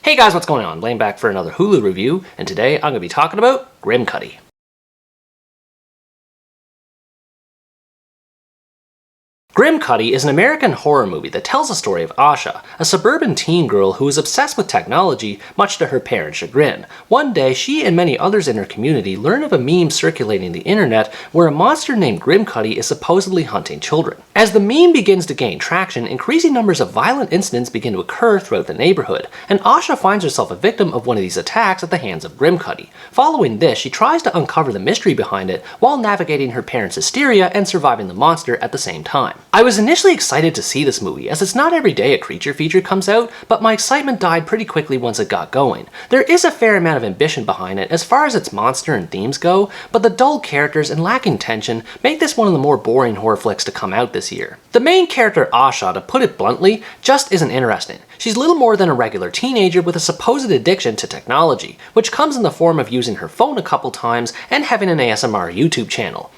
Hey guys, what's going on? Blaine back for another Hulu review, and today I'm going to be talking about Grimcutty. Grimcutty is an American horror movie that tells the story of Asha, a suburban teen girl who is obsessed with technology, much to her parents' chagrin. One day, she and many others in her community learn of a meme circulating the internet where a monster named Grimcutty is supposedly hunting children. As the meme begins to gain traction, increasing numbers of violent incidents begin to occur throughout the neighborhood, and Asha finds herself a victim of one of these attacks at the hands of Grimcutty. Following this, she tries to uncover the mystery behind it while navigating her parents' hysteria and surviving the monster at the same time. I was initially excited to see this movie, as it's not every day a creature feature comes out, but my excitement died pretty quickly once it got going. There is a fair amount of ambition behind it as far as its monster and themes go, but the dull characters and lacking tension make this one of the more boring horror flicks to come out this year. The main character Asha, to put it bluntly, just isn't interesting. She's little more than a regular teenager with a supposed addiction to technology, which comes in the form of using her phone a couple times and having an ASMR YouTube channel.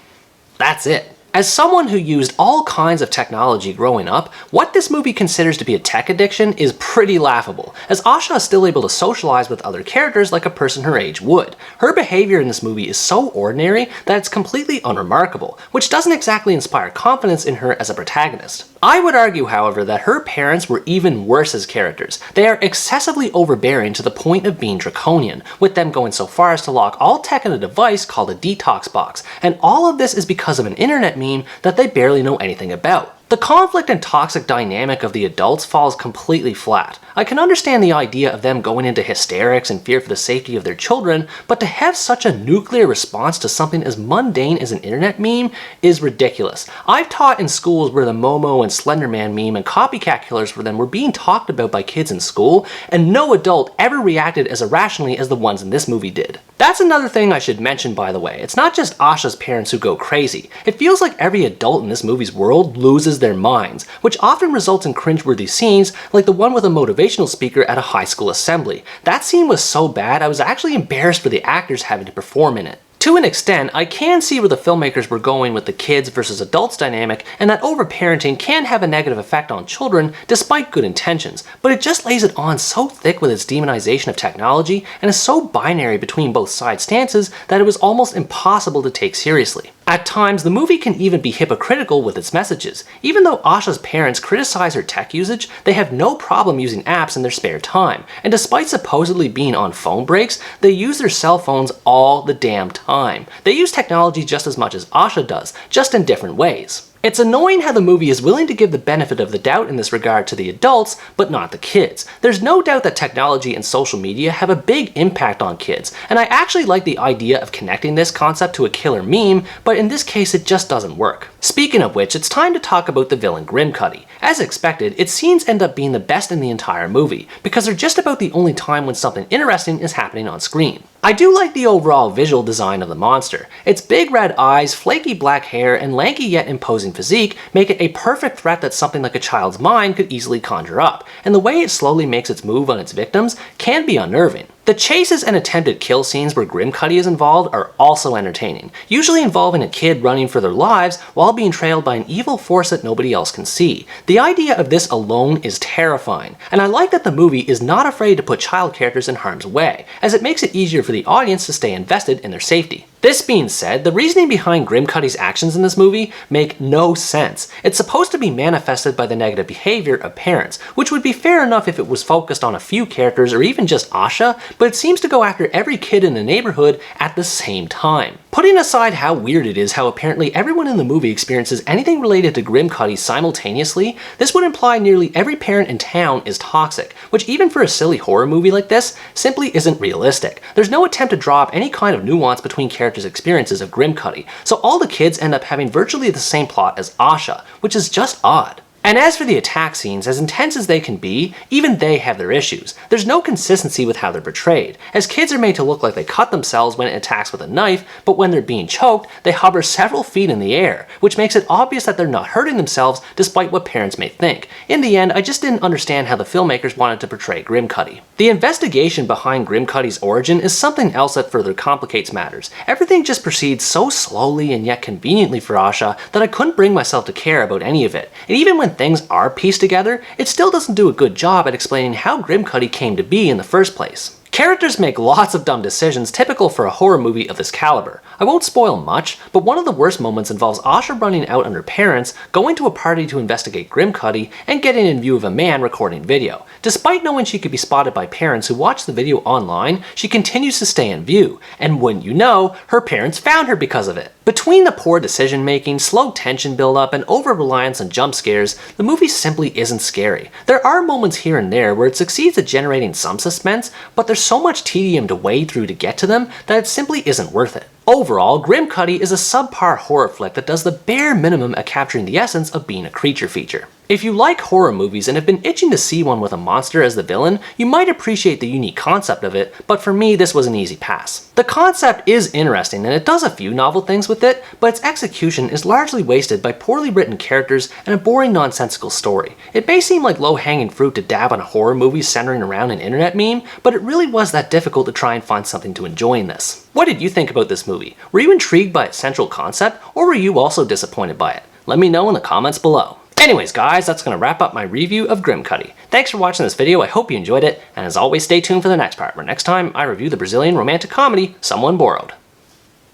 That's it. As someone who used all kinds of technology growing up, what this movie considers to be a tech addiction is pretty laughable, as Asha is still able to socialize with other characters like a person her age would. Her behavior in this movie is so ordinary that it's completely unremarkable, which doesn't exactly inspire confidence in her as a protagonist. I would argue, however, that her parents were even worse as characters. They are excessively overbearing to the point of being draconian, with them going so far as to lock all tech in a device called a detox box, and all of this is because of an internet meme that they barely know anything about. The conflict and toxic dynamic of the adults falls completely flat. I can understand the idea of them going into hysterics and fear for the safety of their children, but to have such a nuclear response to something as mundane as an internet meme is ridiculous. I've taught in schools where the Momo and Slenderman meme and copycat killers for them were being talked about by kids in school, and no adult ever reacted as irrationally as the ones in this movie did. That's another thing I should mention, by the way. It's not just Asha's parents who go crazy. It feels like every adult in this movie's world loses their minds, which often results in cringeworthy scenes like the one with a motivational speaker at a high school assembly. That scene was so bad I was actually embarrassed for the actors having to perform in it. To an extent, I can see where the filmmakers were going with the kids versus adults dynamic, and that overparenting can have a negative effect on children despite good intentions, but it just lays it on so thick with its demonization of technology and is so binary between both side stances that it was almost impossible to take seriously. At times, the movie can even be hypocritical with its messages. Even though Asha's parents criticize her tech usage, they have no problem using apps in their spare time, and despite supposedly being on phone breaks, they use their cell phones all the damn time. They use technology just as much as Asha does, just in different ways. It's annoying how the movie is willing to give the benefit of the doubt in this regard to the adults, but not the kids. There's no doubt that technology and social media have a big impact on kids, and I actually like the idea of connecting this concept to a killer meme, but in this case it just doesn't work. Speaking of which, it's time to talk about the villain Grimcutty. As expected, its scenes end up being the best in the entire movie, because they're just about the only time when something interesting is happening on screen. I do like the overall visual design of the monster. Its big red eyes, flaky black hair, and lanky yet imposing physique make it a perfect threat that something like a child's mind could easily conjure up, and the way it slowly makes its move on its victims can be unnerving. The chases and attempted kill scenes where Grimcutty is involved are also entertaining, usually involving a kid running for their lives while being trailed by an evil force that nobody else can see. The idea of this alone is terrifying, and I like that the movie is not afraid to put child characters in harm's way, as it makes it easier for the audience to stay invested in their safety. This being said, the reasoning behind Grimcutty's actions in this movie make no sense. It's supposed to be manifested by the negative behavior of parents, which would be fair enough if it was focused on a few characters or even just Asha, but it seems to go after every kid in the neighborhood at the same time. Putting aside how weird it is how apparently everyone in the movie experiences anything related to Grimcutty simultaneously, this would imply nearly every parent in town is toxic, which even for a silly horror movie like this, simply isn't realistic. There's no attempt to draw up any kind of nuance between characters' experiences of Grimcutty, so all the kids end up having virtually the same plot as Asha, which is just odd. And as for the attack scenes, as intense as they can be, even they have their issues. There's no consistency with how they're portrayed, as kids are made to look like they cut themselves when it attacks with a knife, but when they're being choked, they hover several feet in the air, which makes it obvious that they're not hurting themselves despite what parents may think. In the end, I just didn't understand how the filmmakers wanted to portray Grimcutty. The investigation behind Grimcutty's origin is something else that further complicates matters. Everything just proceeds so slowly and yet conveniently for Asha that I couldn't bring myself to care about any of it. And even when things are pieced together, it still doesn't do a good job at explaining how Grimcutty came to be in the first place. Characters make lots of dumb decisions typical for a horror movie of this caliber. I won't spoil much, but one of the worst moments involves Asha running out on her parents, going to a party to investigate Grimcutty, and getting in view of a man recording video. Despite knowing she could be spotted by parents who watch the video online, she continues to stay in view, and wouldn't you know, her parents found her because of it. Between the poor decision making, slow tension buildup, and over-reliance on jump scares, the movie simply isn't scary. There are moments here and there where it succeeds at generating some suspense, but there's so much tedium to wade through to get to them that it simply isn't worth it. Overall, Grimcutty is a subpar horror flick that does the bare minimum at capturing the essence of being a creature feature. If you like horror movies and have been itching to see one with a monster as the villain, you might appreciate the unique concept of it, but for me this was an easy pass. The concept is interesting and it does a few novel things with it, but its execution is largely wasted by poorly written characters and a boring nonsensical story. It may seem like low-hanging fruit to dab on a horror movie centering around an internet meme, but it really was that difficult to try and find something to enjoy in this. What did you think about this movie? Were you intrigued by its central concept, or were you also disappointed by it? Let me know in the comments below. Anyways guys, that's going to wrap up my review of Grimcutty. Thanks for watching this video, I hope you enjoyed it, and as always stay tuned for the next part, where next time I review the Brazilian romantic comedy, Someone Borrowed.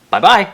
Bye bye!